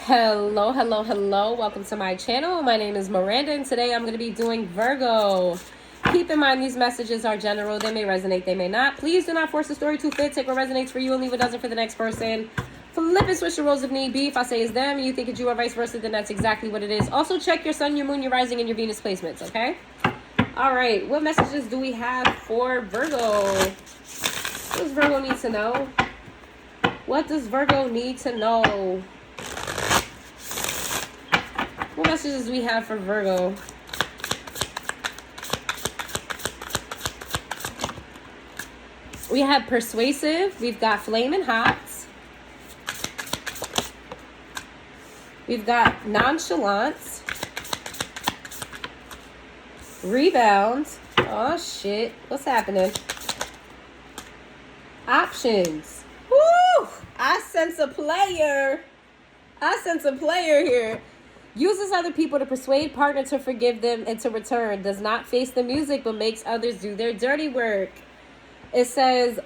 Hello, hello, hello. Welcome to my channel. My name is Miranda, and today I'm going to be doing Virgo. Keep in mind these messages are general. They may resonate, they may not. Please do not force the story to fit. Take what resonates for you and leave what doesn't for the next person. Flip and switch the roles if need be. If I say it's them and you think it's you or vice versa, then that's exactly what it is. Also, check your sun, your moon, your rising, and your Venus placements, okay? All right, what messages do we have for Virgo? What does Virgo need to know? What does Virgo need to know? What messages do we have for Virgo? We have persuasive. We've got flaming hot. We've got nonchalant. Rebound. Oh, shit. What's happening? Options. Woo! I sense a player. I sense a player here. Uses other people to persuade partner to forgive them and to return. Does not face the music, but makes others do their dirty work. It says,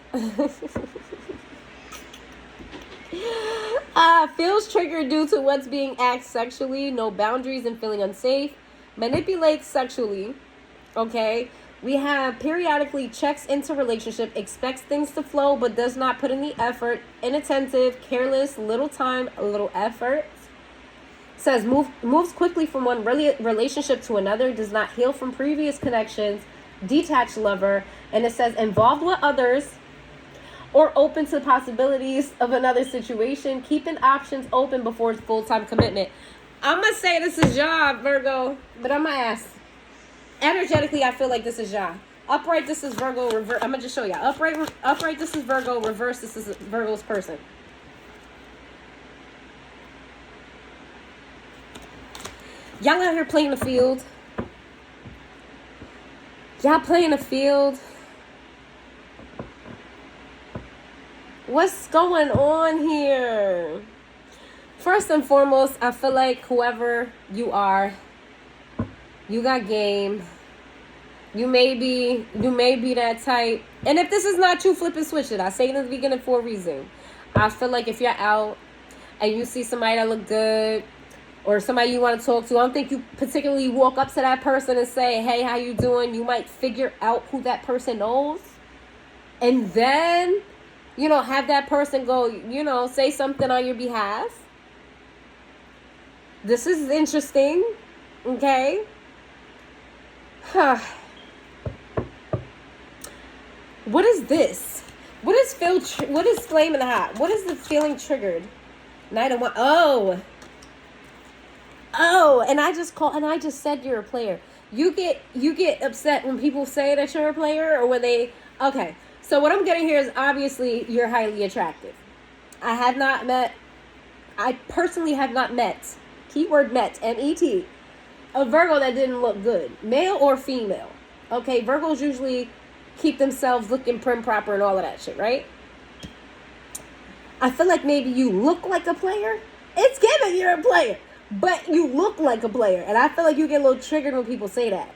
feels triggered due to what's being asked sexually. No boundaries and feeling unsafe. Manipulates sexually. Okay. We have periodically checks into relationship. Expects things to flow, but does not put in the effort. Inattentive, careless, little time, little effort. Says moves quickly from one relationship to another, does not heal from previous connections, detached lover, and it says involved with others or open to the possibilities of another situation, keeping options open before full-time commitment. I'm going to say this is y'all, Virgo, but I'm going to ask. Energetically, I feel like this is y'all. Upright, this is Virgo. Reverse. I'm going to just show y'all. Upright, this is Virgo. Reverse, this is Virgo's person. Y'all out here playing the field. Y'all playing the field. What's going on here? First and foremost, I feel like whoever you are, you got game. You may be that type. And if this is not you, flip and switch it. I say it in the beginning for a reason. I feel like if you're out and you see somebody that look good, or somebody you want to talk to, I don't think you particularly walk up to that person and say, hey, how you doing? You might figure out who that person knows. And then, have that person go, say something on your behalf. This is interesting. Okay? What is this? What is flaming hot? What is the feeling triggered? Night of one. Oh, and I just said you're a player. You get upset when people say that you're a player, or when they, okay. So what I'm getting here is obviously you're highly attractive. I personally have not met, keyword met, M-E-T, a Virgo that didn't look good, male or female. Okay, Virgos usually keep themselves looking prim, proper, and all of that shit, right? I feel like maybe you look like a player. It's given you're a player. But you look like a player. And I feel like you get a little triggered when people say that.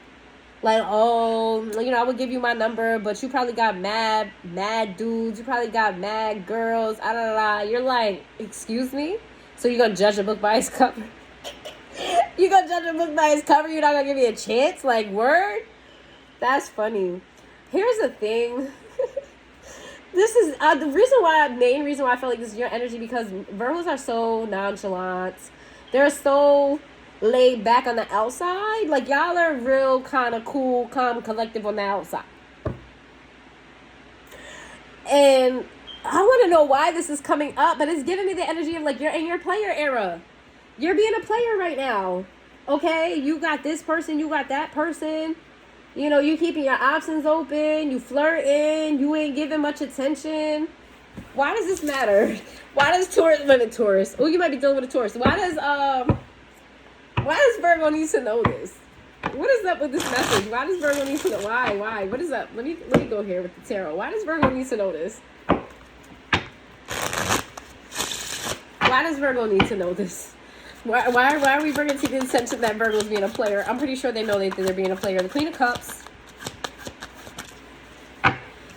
Like, I would give you my number, but you probably got mad dudes. You probably got mad girls. You're like, excuse me? So you're going to judge a book by its cover? You're going to judge a book by its cover? You're not going to give me a chance? Like, word? That's funny. Here's the thing. This is the main reason why I feel like this is your energy, because Virgos are so nonchalant. They're so laid back on the outside. Like, y'all are real kind of cool, calm, collective on the outside. And I want to know why this is coming up, but it's giving me the energy of, like, you're in your player era. You're being a player right now. Okay? You got this person, you got that person. You keeping your options open. You flirting. You ain't giving much attention. Why does this matter? Why does Taurus? Oh, you might be dealing with a Taurus. Why does Virgo need to know this? What is up with this message? Why does Virgo need to know? Why? What is up? Let me go here with the tarot. Why does Virgo need to know this? Why does Virgo need to know this? Why are we bringing to the attention that Virgo's being a player? I'm pretty sure they know that they're being a player. The Queen of Cups.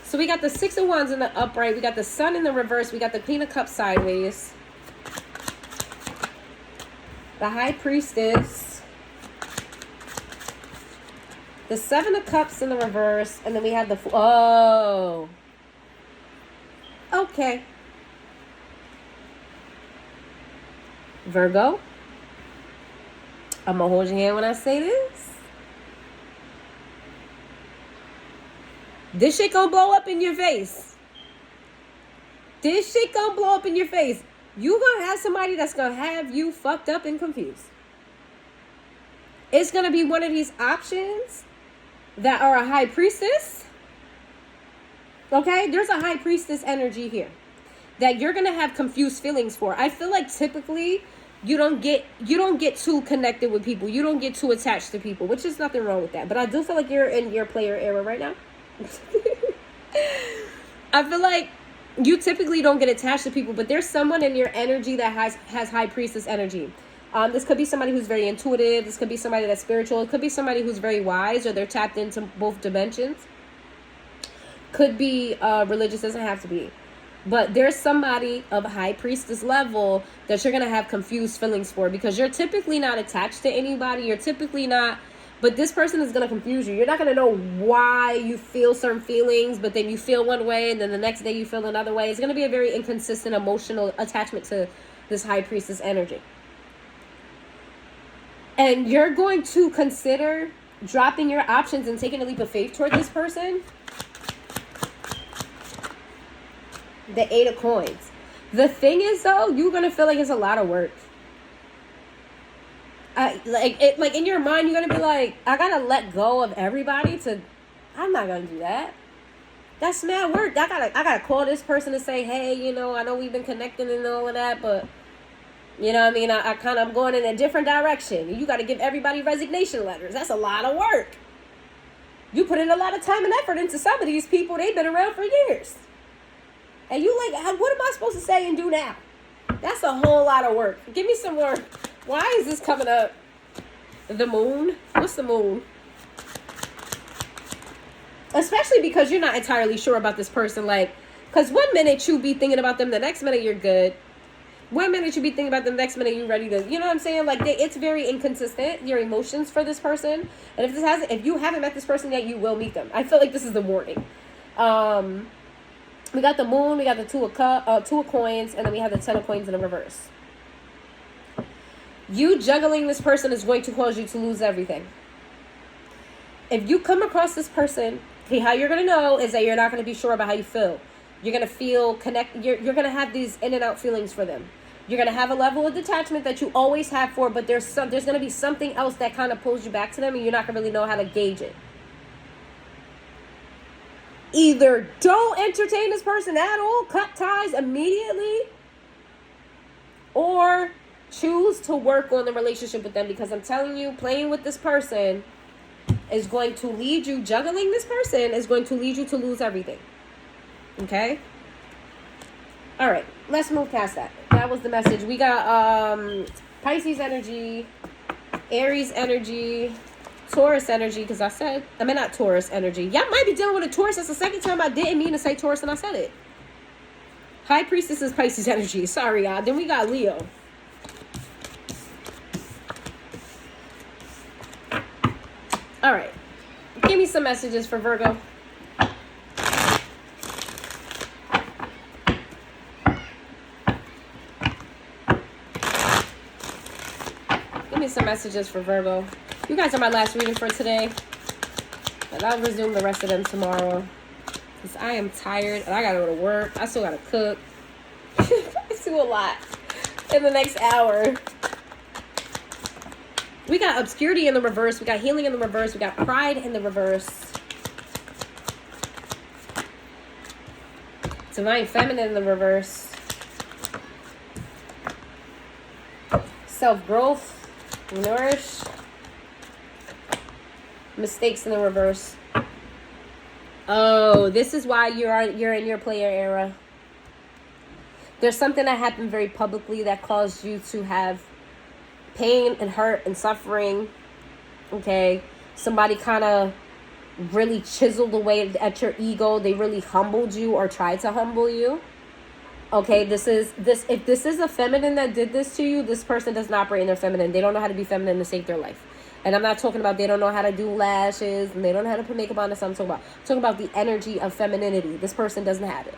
So we got the Six of Wands in the upright. We got the Sun in the reverse. We got the Queen of Cups sideways. The High Priestess. The Seven of Cups in the reverse. And then we have the... Oh. Okay. Virgo. I'm going to hold your hand when I say this. This shit gonna blow up in your face. This shit gonna blow up in your face. You gonna have somebody that's gonna have you fucked up and confused. It's gonna be one of these options that are a high priestess. Okay, there's a high priestess energy here that you're gonna have confused feelings for. I feel like typically you don't get too connected with people. You don't get too attached to people, which is nothing wrong with that. But I do feel like you're in your player era right now. I feel like you typically don't get attached to people, but there's someone in your energy that has high priestess energy. This could be somebody who's very intuitive. This could be somebody that's spiritual. It could be somebody who's very wise, or they're tapped into both dimensions. Could be religious, doesn't have to be. But there's somebody of high priestess level that you're going to have confused feelings for, because you're typically not attached to anybody. You're typically not, but this person is going to confuse you. You're not going to know why you feel certain feelings, but then you feel one way and then the next day you feel another way. It's going to be a very inconsistent emotional attachment to this high priestess energy. And you're going to consider dropping your options and taking a leap of faith toward this person. The Eight of Coins. The thing is, though, you're gonna feel like it's a lot of work. Like in your mind, you're gonna be like, I gotta let go of everybody to. I'm not gonna do that. That's mad work. I gotta call this person to say, hey, you know, I know we've been connecting and all of that, but you know what I mean. I'm going in a different direction. You got to give everybody resignation letters. That's a lot of work. You put in a lot of time and effort into some of these people. They've been around for years. And you like, what am I supposed to say and do now? That's a whole lot of work. Give me some more. Why is this coming up? The moon? What's the moon? Especially because you're not entirely sure about this person. Like, because one minute you be thinking about them, the next minute you're good. One minute you be thinking about them, the next minute you're ready to, you know what I'm saying? Like, it's very inconsistent, your emotions for this person. And if you haven't met this person yet, you will meet them. I feel like this is the warning. We got the moon, we got the two of coins, and then we have the 10 of coins in the reverse. You juggling this person is going to cause you to lose everything. If you come across this person, how you're going to know is that you're not going to be sure about how you feel. You're going to feel you're going to have these in and out feelings for them. You're going to have a level of detachment that you always have for, but there's going to be something else that kind of pulls you back to them, and you're not going to really know how to gauge it. Either don't entertain this person at all, cut ties immediately, or choose to work on the relationship with them, because I'm telling you, playing with this person is going to lead you, juggling this person is going to lead you to lose everything. Okay? All right, let's move past that. That was the message. We got Pisces energy, Aries energy, Taurus energy, because not Taurus energy. Y'all might be dealing with a Taurus. That's the second time I didn't mean to say Taurus and I said it. High Priestess is Pisces energy. Sorry, y'all. Then we got Leo. All right. Give me some messages for Virgo. Give me some messages for Virgo. You guys are my last reading for today. And I'll resume the rest of them tomorrow. Because I am tired and I gotta go to work. I still gotta cook. I do a lot in the next hour. We got obscurity in the reverse. We got healing in the reverse. We got pride in the reverse. Divine feminine in the reverse. Self-growth. Nourish. Mistakes in the reverse. Oh, this is why you're in your player era. There's something that happened very publicly that caused you to have pain and hurt and suffering. Okay, somebody kind of really chiseled away at your ego. They really humbled you or tried to humble you. Okay, if this is a feminine that did this to you, this person doesn't operate in their feminine. They don't know how to be feminine to save their life. And I'm not talking about they don't know how to do lashes and they don't know how to put makeup on. That's what I'm talking about the energy of femininity. This person doesn't have it.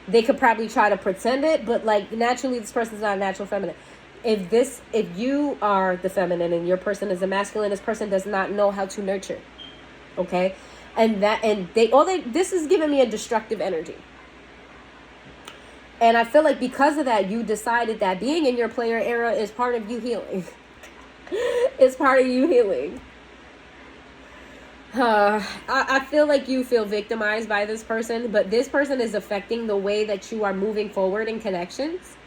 They could probably try to pretend it, but like naturally this person's not a natural feminine. If you are the feminine and your person is the masculine, this person does not know how to nurture. Okay? This is giving me a destructive energy. And I feel like because of that, you decided that being in your player era is part of you healing. It's part of you healing. I feel like you feel victimized by this person, but this person is affecting the way that you are moving forward in connections.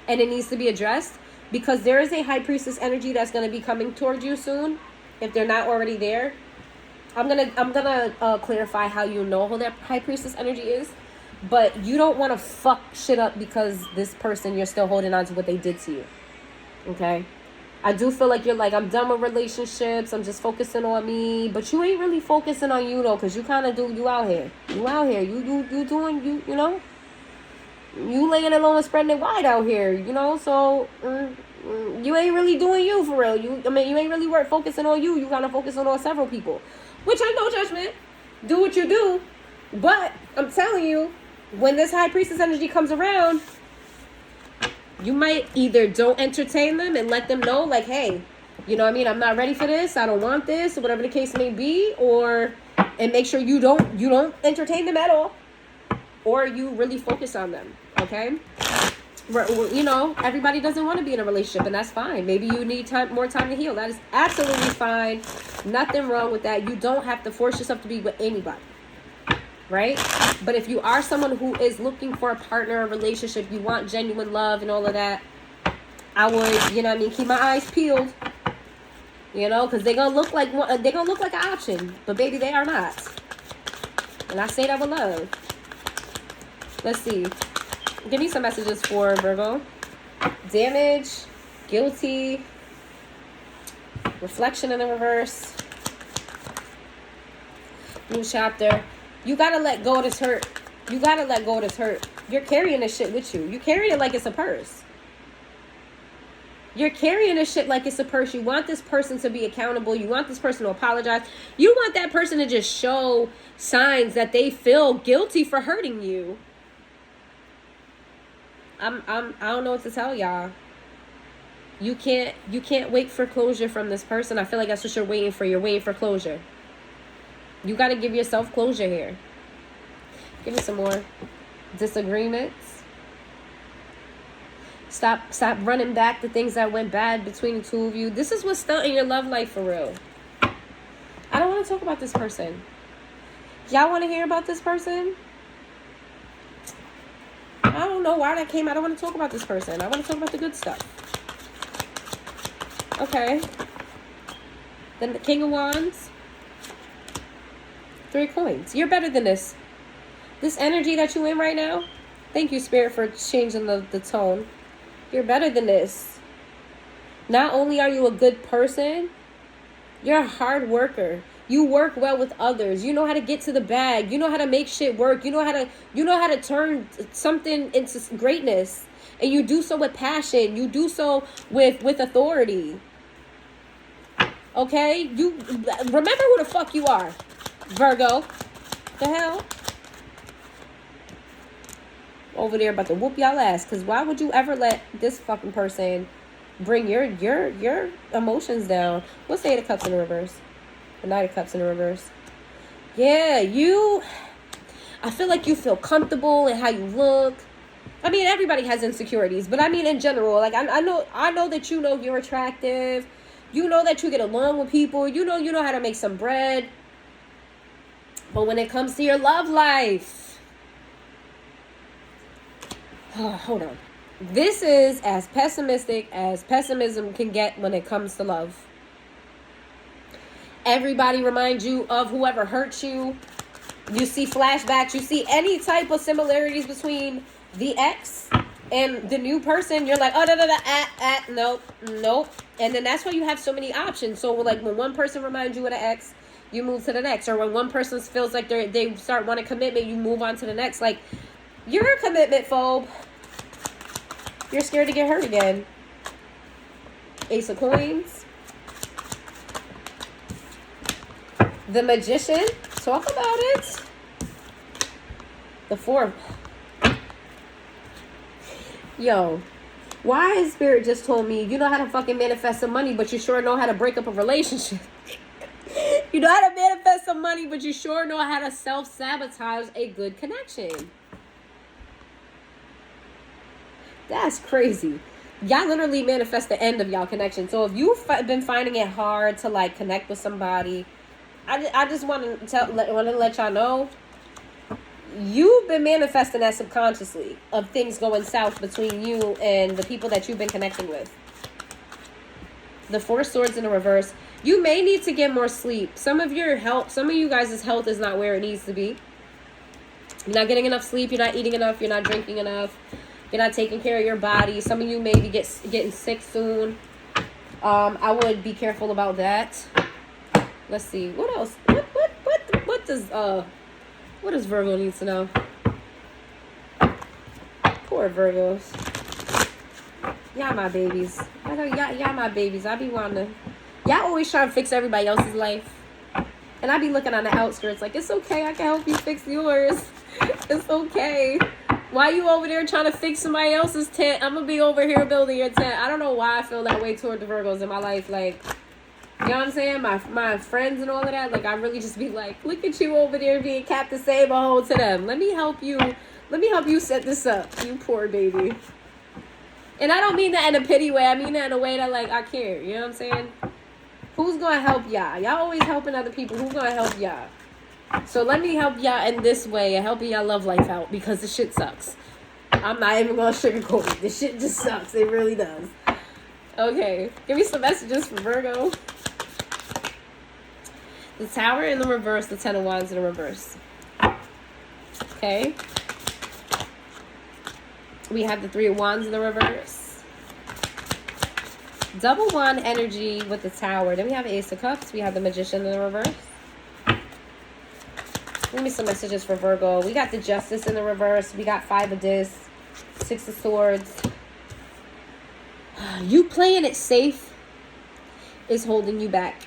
And it needs to be addressed because there is a high priestess energy that's going to be coming towards you soon. If they're not already there, I'm gonna clarify how you know who that high priestess energy is. But you don't want to fuck shit up because this person, you're still holding on to what they did to you. Okay? I do feel like you're like, I'm done with relationships. I'm just focusing on me. But you ain't really focusing on you, though. Because you kind of do. You out here. You out here. You doing, you know? You laying it low and spreading it wide out here. You know? So, you ain't really doing you for real. You ain't really focusing on you. You kind of focusing on several people. Which I no judgment. Do what you do. But I'm telling you, when this high priestess energy comes around, you might either don't entertain them and let them know, like, hey, you know what I mean? I'm not ready for this. I don't want this, or whatever the case may be. And make sure you don't entertain them at all. Or you really focus on them, okay? You know, everybody doesn't want to be in a relationship, and that's fine. Maybe you need more time to heal. That is absolutely fine. Nothing wrong with that. You don't have to force yourself to be with anybody. Right? But if you are someone who is looking for a partner, a relationship, you want genuine love and all of that, I would, you know what I mean, keep my eyes peeled. You know, because they're gonna look like an option, but baby, they are not. And I say that with love. Let's see. Give me some messages for Virgo. Damage, guilty, reflection in the reverse, new chapter. You gotta let go of this hurt. You gotta let go of this hurt. You're carrying this shit with you. You carry it like it's a purse. You're carrying this shit like it's a purse. You want this person to be accountable. You want this person to apologize. You want that person to just show signs that they feel guilty for hurting you. I don't know what to tell y'all. You can't wait for closure from this person. I feel like that's what you're waiting for. You're waiting for closure. You got to give yourself closure here. Give me some more. Disagreements. Stop running back to things that went bad between the two of you. This is what's still in your love life for real. I don't want to talk about this person. Y'all want to hear about this person? I don't know why that came out. I don't want to talk about this person. I want to talk about the good stuff. Okay. Then the King of Wands. 3 coins. You're better than this. This energy that you in right now, thank you, Spirit, for changing the tone. You're better than this. Not only are you a good person, you're a hard worker. You work well with others. You know how to get to the bag. You know how to make shit work. You know how to turn something into greatness. And you do so with passion. You do so with authority. Okay? You remember who the fuck you are. Virgo. The hell? Over there about to whoop y'all ass. Because why would you ever let this fucking person bring your emotions down? What's the 8 of Cups in the reverse? The Knight of Cups in the reverse. Yeah, I feel like you feel comfortable in how you look. I mean, everybody has insecurities. But I mean, in general, like I know that you know you're attractive. You know that you get along with people. You know how to make some bread. But when it comes to your love life, hold on. This is as pessimistic as pessimism can get when it comes to love. Everybody reminds you of whoever hurt you. You see flashbacks. You see any type of similarities between the ex and the new person. You're like, nope. And then that's why you have so many options. So like when one person reminds you of the ex, you move to the next. Or when one person feels like they start wanting commitment, you move on to the next. Like You're a commitment phobe. You're scared to get hurt again. Ace of Coins. The Magician. Talk about it. The Four. Yo. Why is Spirit just told me, you know how to fucking manifest some money, but you sure know how to break up a relationship. You know how to manifest some money, but you sure know how to self-sabotage a good connection. That's crazy. Y'all literally manifest the end of y'all connection. So if you've been finding it hard to like connect with somebody, I just want to let y'all know, you've been manifesting that subconsciously of things going south between you and the people that you've been connecting with. The Four Swords in the reverse. You may need to get more sleep. Some of you guys' health is not where it needs to be. You're not getting enough sleep. You're not eating enough. You're not drinking enough. You're not taking care of your body. Some of you may be getting sick soon. I would be careful about that. Let's see. What else? What does Virgo need to know? Poor Virgos. Y'all my babies. I know y'all my babies. I be wanting to. Y'all always trying to fix everybody else's life. And I be looking on the outskirts like, it's okay. I can help you fix yours. It's okay. Why you over there trying to fix somebody else's tent? I'm going to be over here building your tent. I don't know why I feel that way toward the Virgos in my life. Like, you know what I'm saying? My friends and all of that. Like, I really just be like, look at you over there being Captain Save-A-Hole to them. Let me help you. Let me help you set this up. You poor baby. And I don't mean that in a pity way. I mean that in a way that, like, I care. You know what I'm saying? Who's going to help y'all? Y'all always helping other people. Who's going to help y'all? So let me help y'all in this way and helping y'all love life out because the shit sucks. I'm not even going to sugarcoat it. This shit just sucks. It really does. Okay. Give me some messages for Virgo. The Tower in the reverse. The Ten of Wands in the reverse. Okay. We have the Three of Wands in the reverse. Double Wand energy with the Tower. Then we have Ace of Cups. We have the Magician in the reverse. Give me some messages for Virgo. We got the Justice in the reverse. We got Five of Discs. Six of Swords. You playing it safe is holding you back.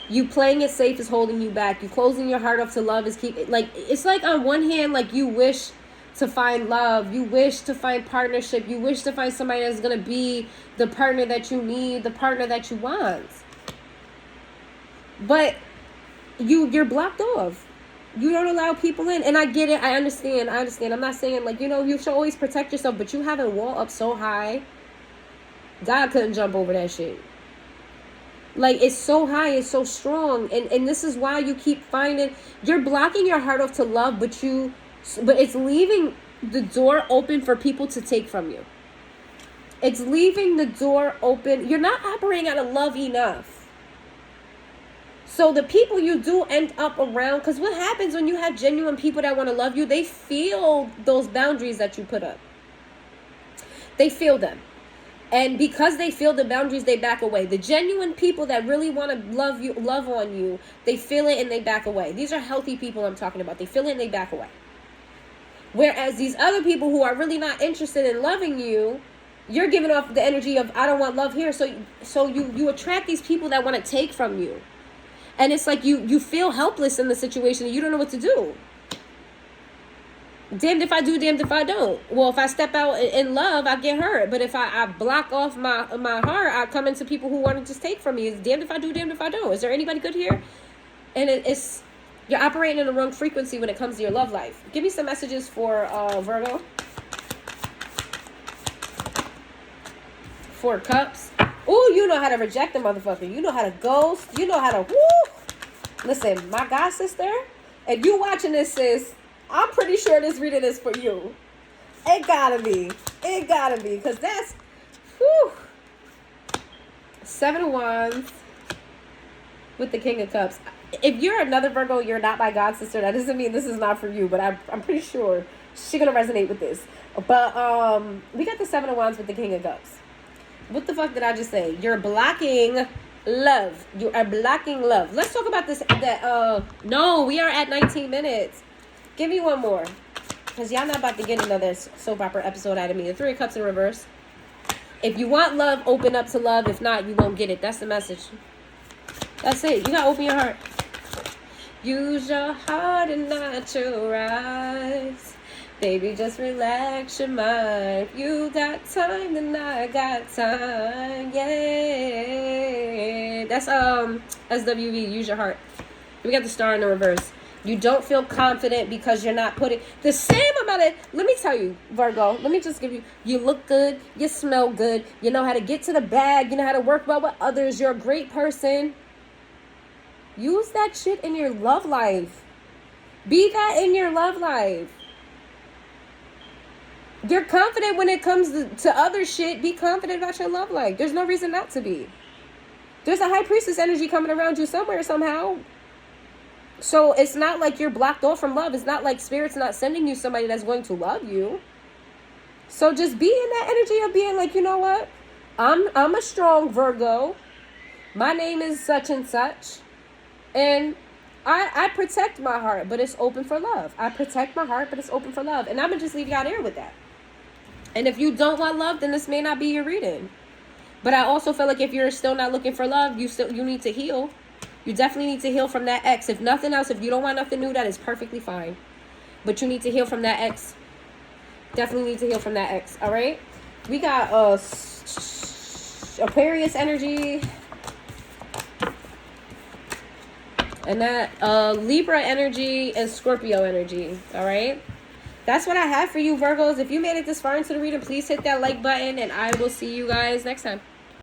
You playing it safe is holding you back. You closing your heart up to love is it's like on one hand, like you wish to find love, you wish to find partnership, you wish to find somebody that's going to be the partner that you need, the partner that you want. But you're blocked off. You don't allow people in. And I get it. I understand. I'm not saying, like, you should always protect yourself, but you have a wall up so high, God couldn't jump over that shit. Like, it's so high, it's so strong. And this is why you keep finding, you're blocking your heart off to love, but it's leaving the door open for people to take from you. It's leaving the door open. You're not operating out of love enough. So the people you do end up around, because what happens when you have genuine people that want to love you, they feel those boundaries that you put up. They feel them. And because they feel the boundaries, they back away. The genuine people that really want to love on you, they feel it and they back away. These are healthy people I'm talking about. They feel it and they back away. Whereas these other people who are really not interested in loving you, you're giving off the energy of, I don't want love here. So you attract these people that want to take from you. And it's like you feel helpless in the situation and you don't know what to do. Damned if I do, damned if I don't. Well, if I step out in love, I get hurt. But if I block off my heart, I come into people who want to just take from me. It's damned if I do, damned if I don't. Is there anybody good here? And it's... You're operating in the wrong frequency when it comes to your love life. Give me some messages for Virgo. Four Cups. Ooh, you know how to reject a motherfucker. You know how to ghost. You know how to... Woo! Listen, my god sister, if you watching this, sis, I'm pretty sure this reading is for you. It gotta be. It gotta be. Because that's... Whew. Seven of Wands with the King of Cups. If you're another Virgo, you're not my god sister. That doesn't mean this is not for you, but I'm pretty sure she's gonna resonate with this. But we got the Seven of Wands with the King of Cups. What the fuck did I just say? You're blocking love. You are blocking love. Let's talk about this. No, we are at 19 minutes. Give me one more. Because y'all not about to get another soap opera episode out of me. The Three of Cups in reverse. If you want love, open up to love. If not, you won't get it. That's the message. That's it. You got to open your heart. Use your heart and not your eyes. Baby, just relax your mind. If you got time, then I got time. Yeah. That's SWV. Use your heart. We got the Star in the reverse. You don't feel confident because you're not putting the same amount of... Let me tell you, Virgo. Let me just give you... You look good. You smell good. You know how to get to the bag. You know how to work well with others. You're a great person. Use that shit in your love life. Be that in your love life. You're confident when it comes to other shit. Be confident about your love life. There's no reason not to be. There's a high priestess energy coming around you somewhere, somehow. So it's not like you're blocked off from love. It's not like Spirit's not sending you somebody that's going to love you. So just be in that energy of being like, you know what? I'm a strong Virgo. My name is such and such. And I protect my heart, but it's open for love. I protect my heart, but it's open for love. And I'm going to just leave you out here with that. And if you don't want love, then this may not be your reading. But I also feel like if you're still not looking for love, you need to heal. You definitely need to heal from that ex. If nothing else, if you don't want nothing new, that is perfectly fine. But you need to heal from that ex. Definitely need to heal from that ex. All right? We got Aquarius energy. And that Libra energy and Scorpio energy. All right? That's what I have for you, Virgos. If you made it this far into the reading, please hit that like button. And I will see you guys next time.